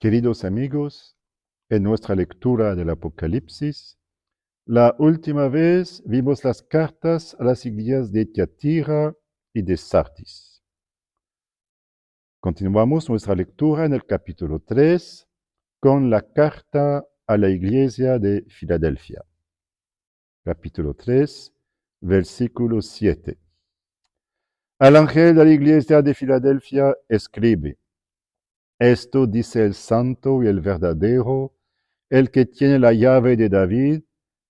Queridos amigos, en nuestra lectura del Apocalipsis, la última vez vimos las cartas a las iglesias de Tiatira y de Sardis. Continuamos nuestra lectura en el capítulo 3 con la carta a la iglesia de Filadelfia. Capítulo 3, versículo 7. Al ángel de la iglesia de Filadelfia escribe: Esto dice el santo y el verdadero, el que tiene la llave de David,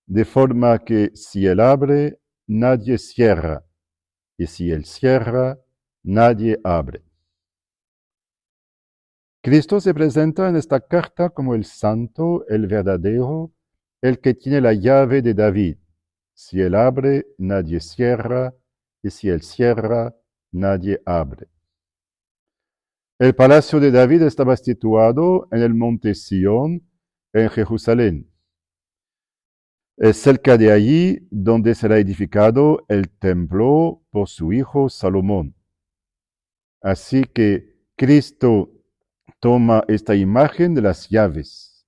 de forma que si él abre, nadie cierra, y si él cierra, nadie abre. Cristo se presenta en esta carta como el santo, el verdadero, el que tiene la llave de David. Si él abre, nadie cierra, y si él cierra, nadie abre. El palacio de David estaba situado en el monte Sión, en Jerusalén. Es cerca de allí donde será edificado el templo por su hijo Salomón. Así que Cristo toma esta imagen de las llaves.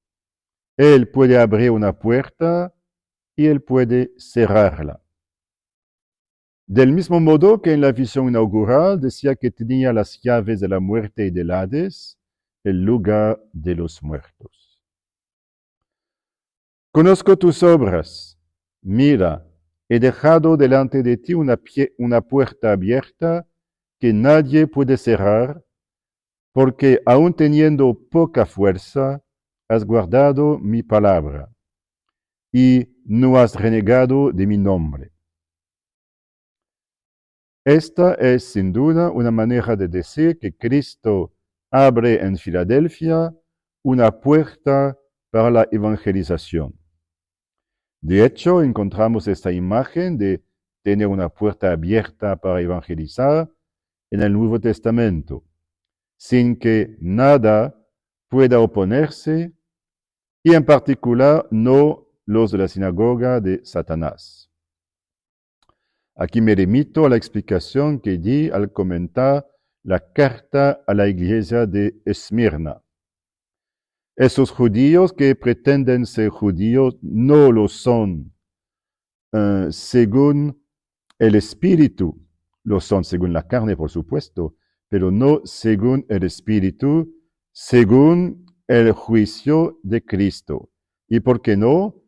Él puede abrir una puerta y él puede cerrarla. Del mismo modo que en la visión inaugural decía que tenía las llaves de la muerte y del Hades, el lugar de los muertos. Conozco tus obras. Mira, he dejado delante de ti una puerta abierta que nadie puede cerrar, porque aun teniendo poca fuerza, has guardado mi palabra y no has renegado de mi nombre. Esta es sin duda una manera de decir que Cristo abre en Filadelfia una puerta para la evangelización. De hecho, encontramos esta imagen de tener una puerta abierta para evangelizar en el Nuevo Testamento, sin que nada pueda oponerse, y en particular no los de la sinagoga de Satanás. Aquí me remito a la explicación que di al comentar la carta a la iglesia de Esmirna. Esos judíos que pretenden ser judíos no lo son según el espíritu, lo son según la carne, por supuesto, pero no según el espíritu, según el juicio de Cristo. ¿Y por qué no?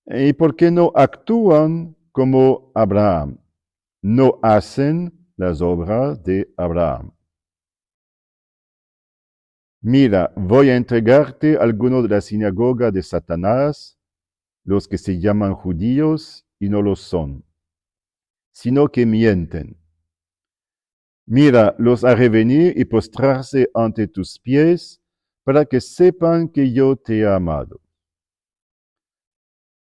¿Y por qué no actúan como Abraham? No hacen las obras de Abraham. Mira, voy a entregarte a algunos de la sinagoga de Satanás, los que se llaman judíos y no lo son, sino que mienten. Mira, los haré venir y postrarse ante tus pies para que sepan que yo te he amado.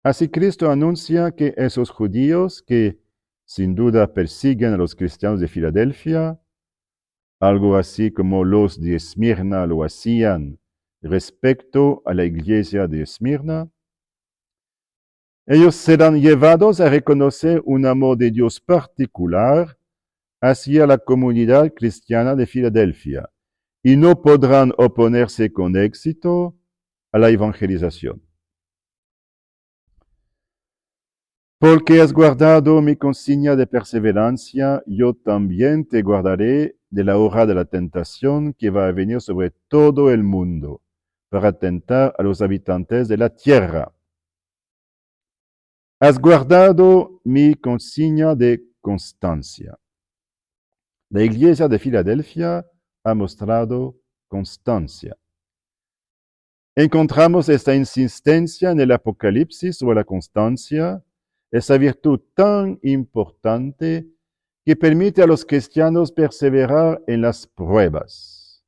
Así Cristo anuncia que esos judíos que sin duda persiguen a los cristianos de Filadelfia, algo así como los de Esmirna lo hacían respecto a la iglesia de Esmirna, ellos serán llevados a reconocer un amor de Dios particular hacia la comunidad cristiana de Filadelfia y no podrán oponerse con éxito a la evangelización. Porque has guardado mi consigna de perseverancia, yo también te guardaré de la hora de la tentación que va a venir sobre todo el mundo, para tentar a los habitantes de la tierra. Has guardado mi consigna de constancia. La iglesia de Filadelfia ha mostrado constancia. Encontramos esta insistencia en el Apocalipsis sobre la constancia, esa virtud tan importante que permite a los cristianos perseverar en las pruebas.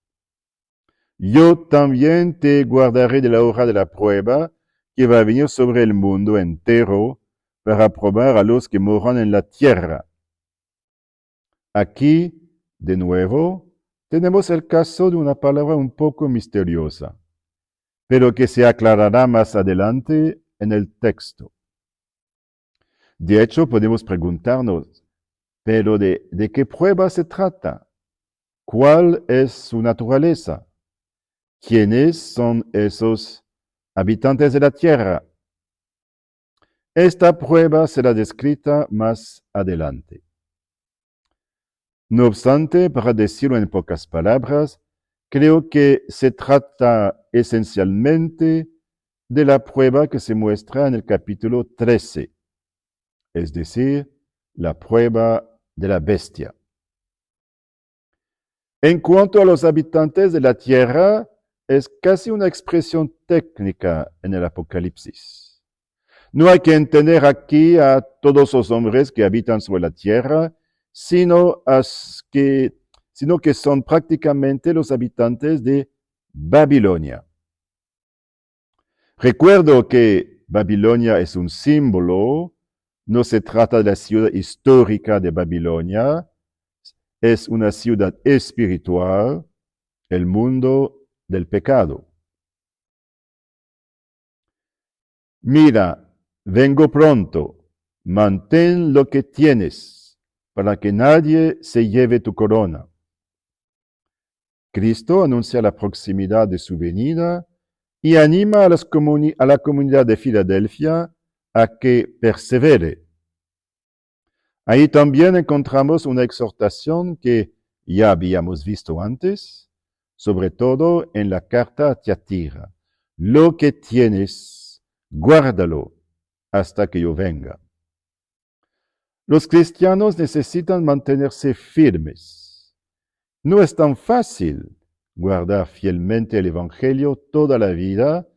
Yo también te guardaré de la hora de la prueba que va a venir sobre el mundo entero para probar a los que moran en la tierra. Aquí, de nuevo, tenemos el caso de una palabra un poco misteriosa, pero que se aclarará más adelante en el texto. De hecho, podemos preguntarnos, ¿pero de qué prueba se trata? ¿Cuál es su naturaleza? ¿Quiénes son esos habitantes de la tierra? Esta prueba será descrita más adelante. No obstante, para decirlo en pocas palabras, creo que se trata esencialmente de la prueba que se muestra en el capítulo 13, es decir, la prueba de la bestia. En cuanto a los habitantes de la tierra, es casi una expresión técnica en el Apocalipsis. No hay que entender aquí a todos los hombres que habitan sobre la tierra, sino que son prácticamente los habitantes de Babilonia. Recuerdo que Babilonia es un símbolo, no se trata de la ciudad histórica de Babilonia, es una ciudad espiritual, el mundo del pecado. Mira, vengo pronto, mantén lo que tienes, para que nadie se lleve tu corona. Cristo anuncia la proximidad de su venida y anima a la comunidad de Filadelfia a que persevere. Ahí también encontramos una exhortación que ya habíamos visto antes, sobre todo en la carta a Tiatira. Lo que tienes, guárdalo hasta que yo venga. Los cristianos necesitan mantenerse firmes. No es tan fácil guardar fielmente el Evangelio toda la vida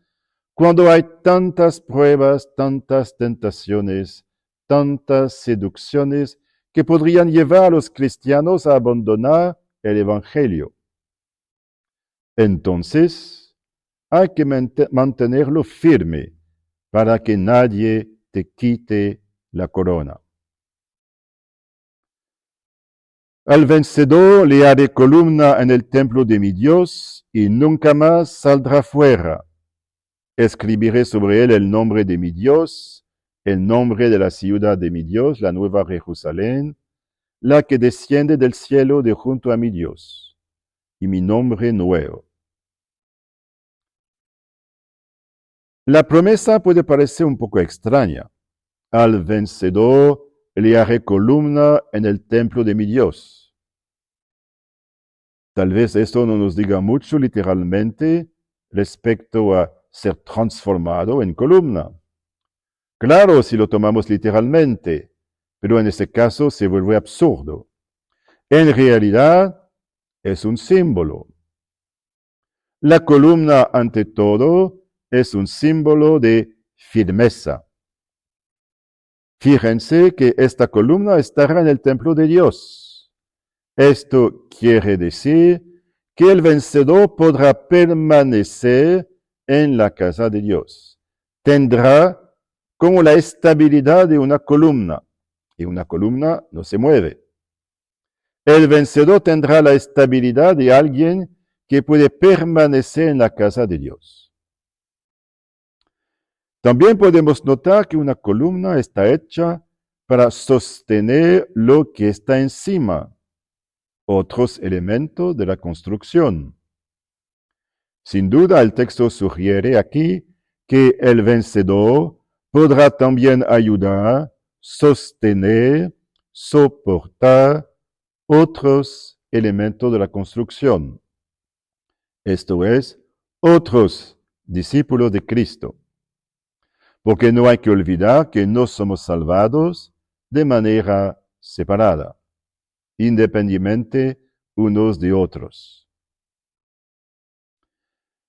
cuando hay tantas pruebas, tantas tentaciones, tantas seducciones que podrían llevar a los cristianos a abandonar el Evangelio. Entonces, hay que mantenerlo firme para que nadie te quite la corona. Al vencedor le haré columna en el templo de mi Dios y nunca más saldrá fuera. Escribiré sobre él el nombre de mi Dios, el nombre de la ciudad de mi Dios, la nueva Jerusalén, la que desciende del cielo de junto a mi Dios, y mi nombre nuevo. La promesa puede parecer un poco extraña. Al vencedor le haré columna en el templo de mi Dios. Tal vez esto no nos diga mucho literalmente respecto a ser transformado en columna. Claro, si lo tomamos literalmente, pero en este caso se vuelve absurdo. En realidad, es un símbolo. La columna, ante todo, es un símbolo de firmeza. Fíjense que esta columna estará en el templo de Dios. Esto quiere decir que el vencedor podrá permanecer en la casa de Dios. Tendrá como la estabilidad de una columna, y una columna no se mueve. El vencedor tendrá la estabilidad de alguien que puede permanecer en la casa de Dios. También podemos notar que una columna está hecha para sostener lo que está encima, otros elementos de la construcción. Sin duda, el texto sugiere aquí que el vencedor podrá también ayudar, sostener, soportar otros elementos de la construcción. Esto es, otros discípulos de Cristo. Porque no hay que olvidar que no somos salvados de manera separada, independientemente unos de otros.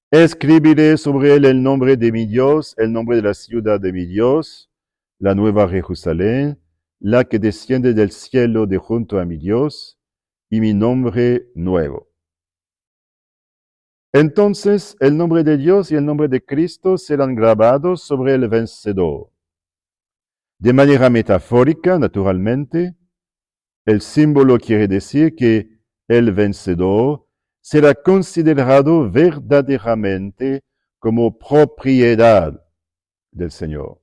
Escribiré sobre él el nombre de mi Dios, el nombre de la ciudad de mi Dios, la nueva Jerusalén, la que desciende del cielo de junto a mi Dios, y mi nombre nuevo. Entonces el nombre de Dios y el nombre de Cristo serán grabados sobre el vencedor. De manera metafórica, naturalmente, el símbolo quiere decir que el vencedor será considerado verdaderamente como propiedad del Señor.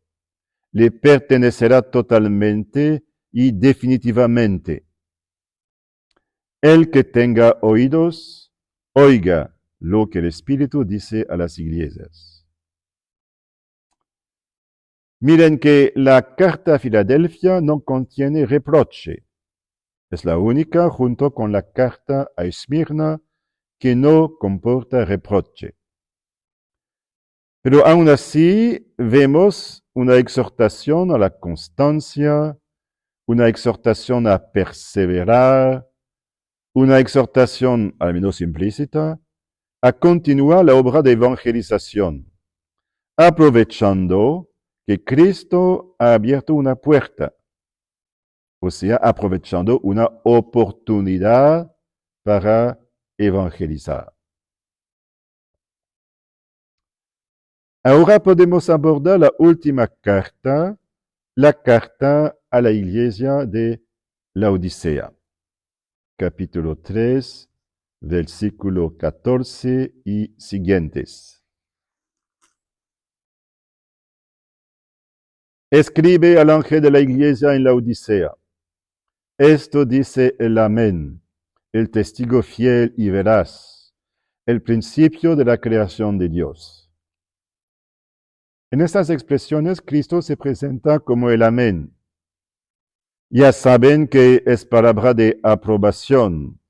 Le pertenecerá totalmente y definitivamente. El que tenga oídos, oiga lo que el Espíritu dice a las iglesias. Miren que la carta a Filadelfia no contiene reproche. Es la única, junto con la carta a Esmirna, que no comporta reproche. Pero aún así vemos una exhortación a la constancia, una exhortación a perseverar, una exhortación, al menos implícita, a continuar la obra de evangelización, aprovechando que Cristo ha abierto una puerta, o sea, aprovechando una oportunidad para evangelizar. Ahora podemos abordar la última carta, la carta a la iglesia de Laodicea, capítulo 3, versículo 14 y siguientes. Escribe al ángel de la iglesia en Laodicea. Esto dice el Amén, el testigo fiel y veraz, el principio de la creación de Dios. En estas expresiones, Cristo se presenta como el Amén. Ya saben que es palabra de aprobación,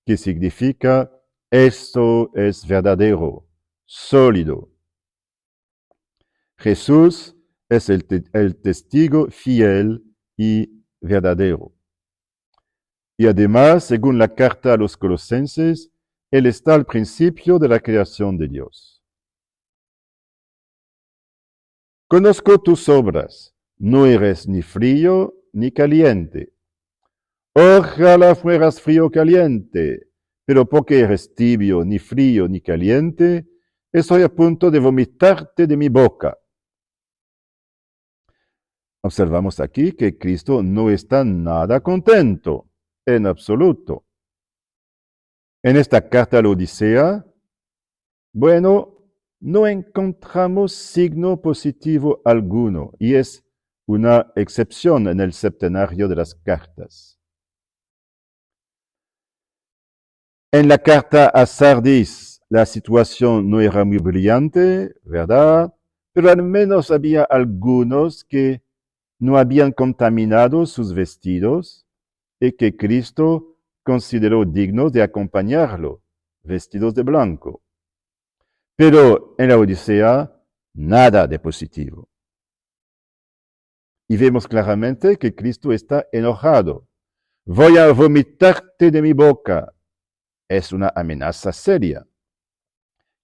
que significa esto es verdadero, sólido. Jesús es el testigo fiel y verdadero. Y además, según la carta a los Colosenses, Él está al principio de la creación de Dios. Conozco tus obras, no eres ni frío ni caliente. Ojalá fueras frío o caliente, pero porque eres tibio, ni frío ni caliente, estoy a punto de vomitarte de mi boca. Observamos aquí que Cristo no está nada contento, en absoluto. En esta carta a la Odisea, bueno, no encontramos signo positivo alguno, y es una excepción en el septenario de las cartas. En la carta a Sardis, la situación no era muy brillante, ¿verdad? Pero al menos había algunos que no habían contaminado sus vestidos y que Cristo consideró dignos de acompañarlo, vestidos de blanco. Pero en la Odisea, nada de positivo. Y vemos claramente que Cristo está enojado. Voy a vomitarte de mi boca. Es una amenaza seria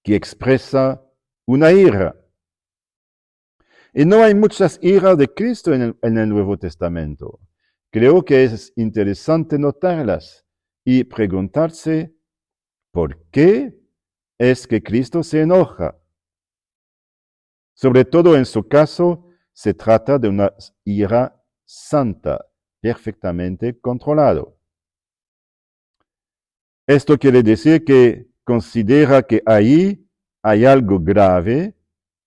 que expresa una ira. Y no hay muchas iras de Cristo en el Nuevo Testamento. Creo que es interesante notarlas y preguntarse por qué es que Cristo se enoja. Sobre todo en su caso, se trata de una ira santa, perfectamente controlado. Esto quiere decir que considera que ahí hay algo grave,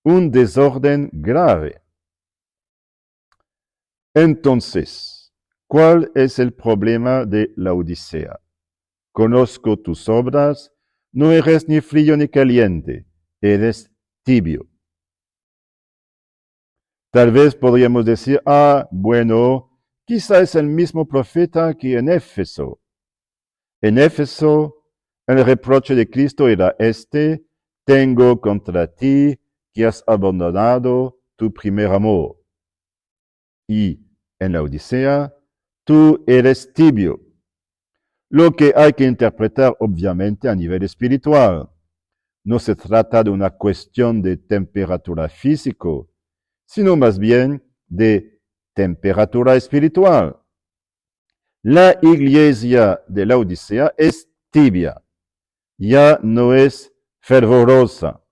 un desorden grave. Entonces, ¿cuál es el problema de la Odisea? Conozco tus obras, no eres ni frío ni caliente, eres tibio. Tal vez podríamos decir, bueno, quizá es el mismo profeta que en Éfeso. En Éfeso, el reproche de Cristo era este: tengo contra ti que has abandonado tu primer amor. Y en la Odisea, tú eres tibio. Lo que hay que interpretar obviamente a nivel espiritual. No se trata de una cuestión de temperatura físico, sino más bien de temperatura espiritual. La iglesia de la Odisea es tibia, ya no es fervorosa.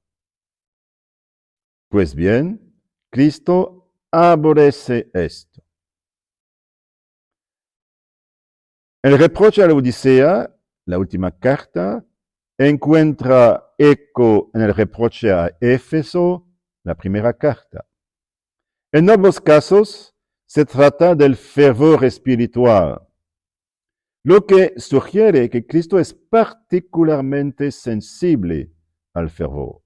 Pues bien, Cristo aborrece esto. El reproche a la Odisea, la última carta, encuentra eco en el reproche a Éfeso, la primera carta. En ambos casos se trata del fervor espiritual. lo que sugiere que Cristo es particularmente sensible al fervor.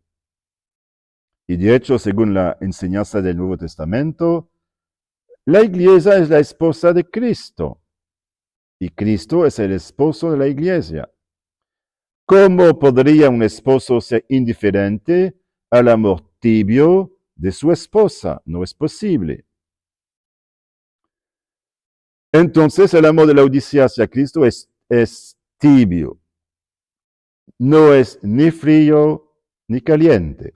Y de hecho, según la enseñanza del Nuevo Testamento, la iglesia es la esposa de Cristo y Cristo es el esposo de la iglesia. ¿Cómo podría un esposo ser indiferente al amor tibio de su esposa? No es posible. Entonces el amor de la Odisea hacia Cristo es tibio. No es ni frío ni caliente.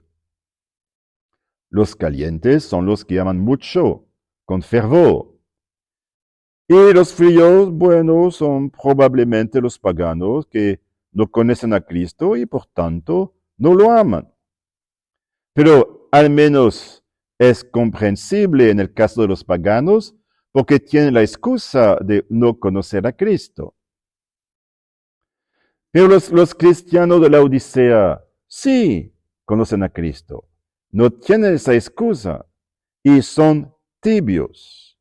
Los calientes son los que aman mucho, con fervor. Y los fríos, bueno, son probablemente los paganos que no conocen a Cristo y por tanto no lo aman. Pero al menos es comprensible en el caso de los paganos porque tienen la excusa de no conocer a Cristo. Pero los cristianos de la Odisea sí conocen a Cristo. No tienen esa excusa y son tibios.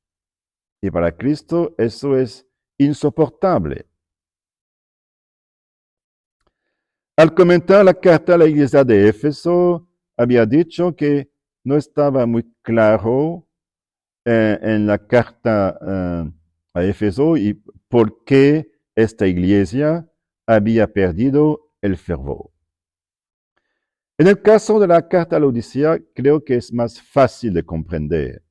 Y para Cristo eso es insoportable. Al comentar la carta a la iglesia de Éfeso, había dicho que no estaba muy claro en la carta a Éfeso y por qué esta iglesia había perdido el fervor. En el caso de la carta a la Odisea, creo que es más fácil de comprender.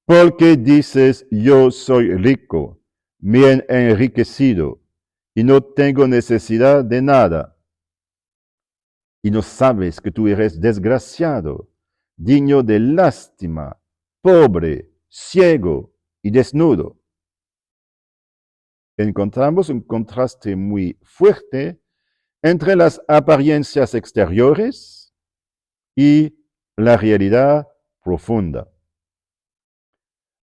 Porque dices, yo soy rico, bien enriquecido, y no tengo necesidad de nada. Y no sabes que tú eres desgraciado, digno de lástima, pobre, ciego y desnudo. Encontramos un contraste muy fuerte entre las apariencias exteriores y la realidad profunda.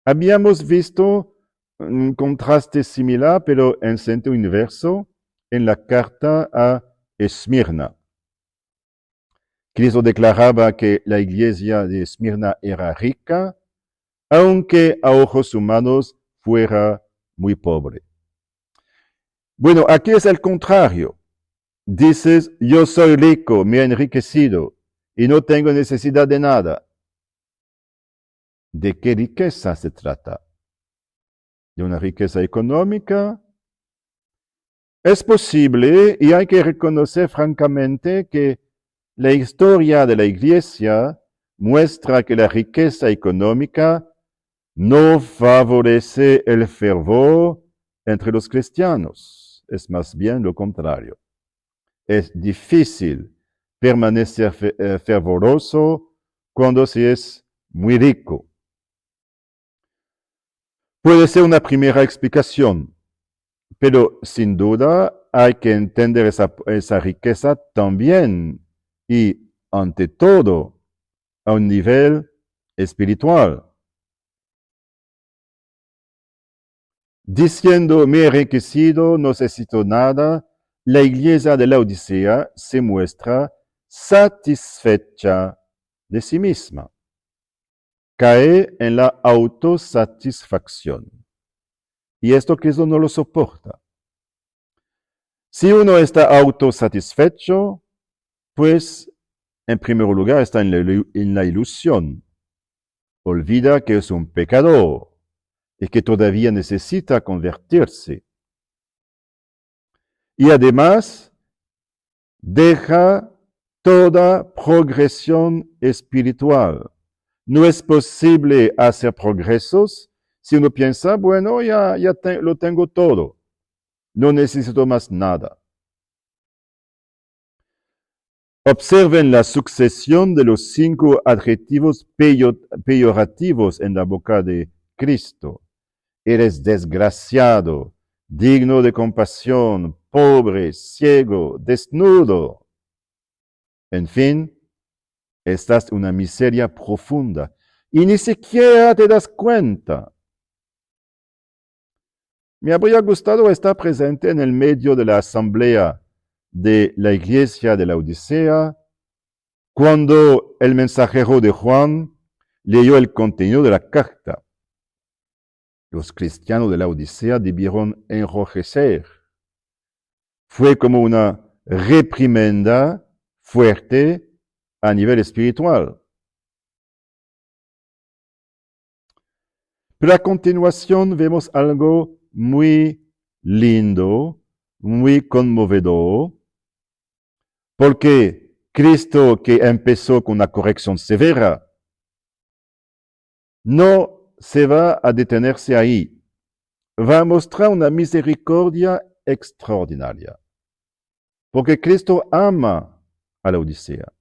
Habíamos visto un contraste similar, pero en sentido inverso, en la carta a Esmirna. Cristo declaraba que la iglesia de Esmirna era rica, aunque a ojos humanos fuera muy pobre. Bueno, aquí es el contrario. Dices, yo soy rico, me he enriquecido y no tengo necesidad de nada. ¿De qué riqueza se trata? ¿De una riqueza económica? Es posible y hay que reconocer francamente que la historia de la Iglesia muestra que la riqueza económica no favorece el fervor entre los cristianos. Es más bien lo contrario. Es difícil permanecer fervoroso cuando se es muy rico. Puede ser una primera explicación, pero sin duda hay que entender esa riqueza también y, ante todo, a un nivel espiritual. Diciendo, me he enriquecido, no necesito nada, la iglesia de la Odisea se muestra satisfecha de sí misma. Cae en la autosatisfacción. Y esto Cristo no lo soporta. Si uno está autosatisfecho, pues en primer lugar está en la ilusión. Olvida que es un pecador y que todavía necesita convertirse. Y además, deja toda progresión espiritual. No es posible hacer progresos si uno piensa, bueno, ya lo tengo todo. No necesito más nada. Observen la sucesión de los 5 adjetivos peyorativos en la boca de Cristo. Eres desgraciado, digno de compasión, pobre, ciego, desnudo. En fin, estás en una miseria profunda y ni siquiera te das cuenta. Me habría gustado estar presente en el medio de la asamblea de la iglesia de la Odisea cuando el mensajero de Juan leyó el contenido de la carta. Los cristianos de la Odisea debieron enrojecer. Fue como una reprimenda fuerte a nivel espiritual. Pero a continuación vemos algo muy lindo, muy conmovedor, porque Cristo, que empezó con una corrección severa, no se va a detenerse ahí. Va a mostrar una misericordia extraordinaria. Porque Cristo ama a la Odisea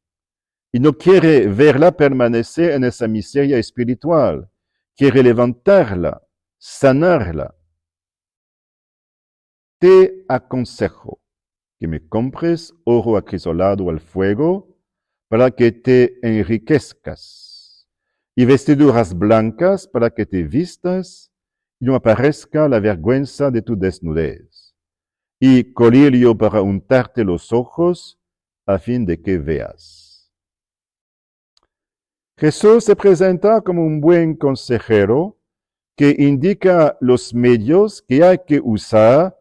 y no quiere verla permanecer en esa miseria espiritual. Quiere levantarla, sanarla. Te aconsejo que me compres oro acrisolado al fuego para que te enriquezcas y vestiduras blancas para que te vistas y no aparezca la vergüenza de tu desnudez, y colirio para untarte los ojos a fin de que veas. Jesús se presenta como un buen consejero que indica los medios que hay que usar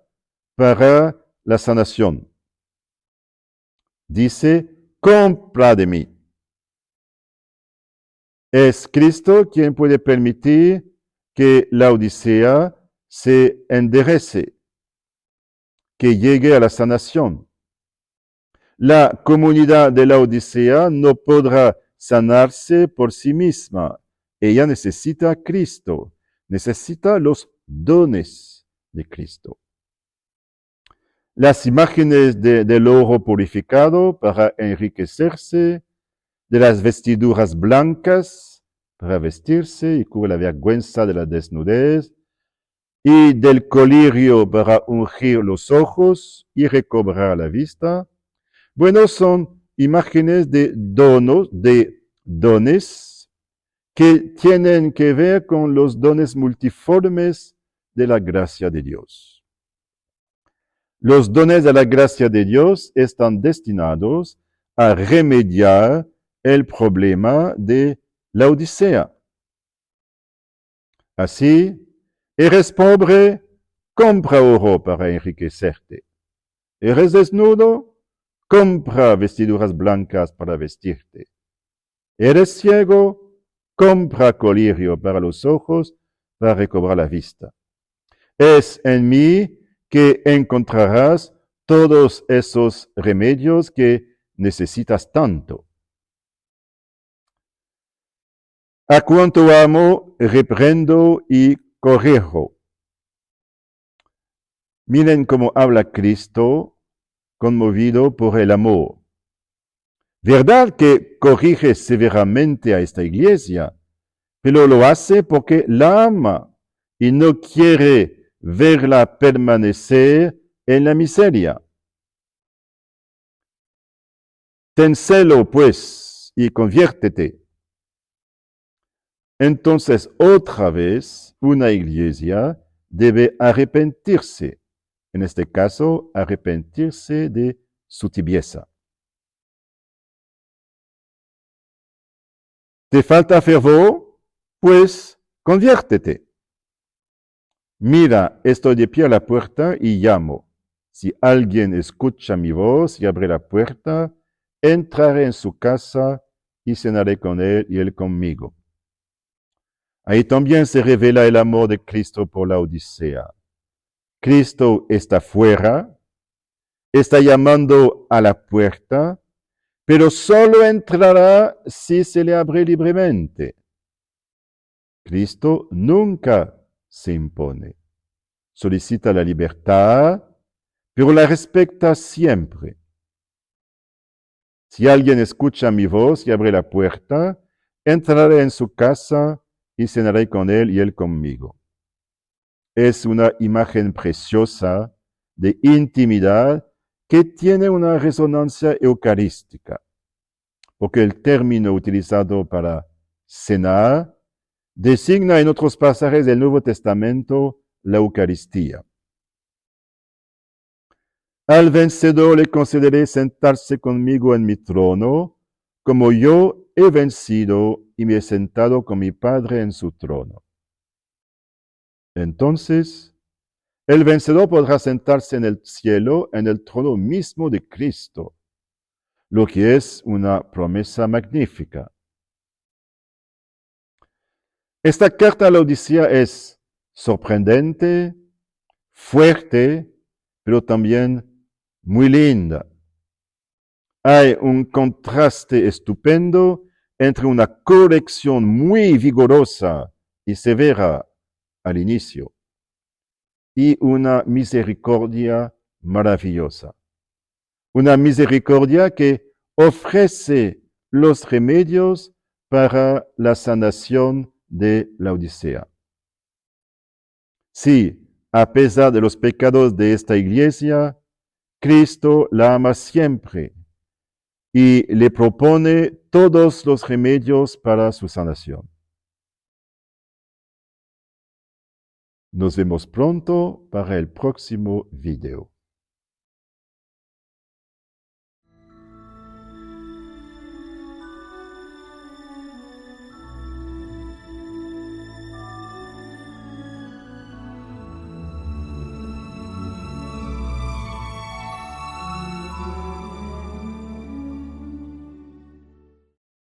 para la sanación. Dice, compra de mí. Es Cristo quien puede permitir que la Odisea se enderece, que llegue a la sanación. La comunidad de la Odisea no podrá sanarse por sí misma. Ella necesita a Cristo, necesita los dones de Cristo. Las imágenes del oro purificado para enriquecerse, de las vestiduras blancas para vestirse y cubrir la vergüenza de la desnudez, y del colirio para ungir los ojos y recobrar la vista. Bueno, son imágenes de dones que tienen que ver con los dones multiformes de la gracia de Dios. Los dones de la gracia de Dios están destinados a remediar el problema de la Odisea. Así, eres pobre, compra oro para enriquecerte. Eres desnudo, compra vestiduras blancas para vestirte. Eres ciego, compra colirio para los ojos para recobrar la vista. Es en mí que encontrarás todos esos remedios que necesitas tanto. A cuanto amo, reprendo y corrijo. Miren cómo habla Cristo, conmovido por el amor. ¿Verdad que corrige severamente a esta iglesia? Pero lo hace porque la ama y no quiere verla permanecer en la miseria. Ten celo, pues, y conviértete. Entonces, otra vez, una iglesia debe arrepentirse. En este caso, arrepentirse de su tibieza. ¿Te falta fervor? Pues conviértete. Mira, estoy de pie a la puerta y llamo. Si alguien escucha mi voz y abre la puerta, entraré en su casa y cenaré con él y él conmigo. Ahí también se revela el amor de Cristo por la Odisea. Cristo está fuera, está llamando a la puerta, pero solo entrará si se le abre libremente. Cristo nunca se impone. Solicita la libertad, pero la respeta siempre. Si alguien escucha mi voz y abre la puerta, entraré en su casa y cenaré con él y él conmigo. Es una imagen preciosa de intimidad que tiene una resonancia eucarística, porque el término utilizado para cenar designa en otros pasajes del Nuevo Testamento la Eucaristía. Al vencedor le concederé sentarse conmigo en mi trono, como yo he vencido y me he sentado con mi Padre en su trono. Entonces, el vencedor podrá sentarse en el cielo, en el trono mismo de Cristo, lo que es una promesa magnífica. Esta carta a la Odisea es sorprendente, fuerte, pero también muy linda. Hay un contraste estupendo entre una corrección muy vigorosa y severa al inicio y una misericordia maravillosa. Una misericordia que ofrece los remedios para la sanación de la Odisea. Sí, a pesar de los pecados de esta iglesia, Cristo la ama siempre y le propone todos los remedios para su sanación. Nos vemos pronto para el próximo video.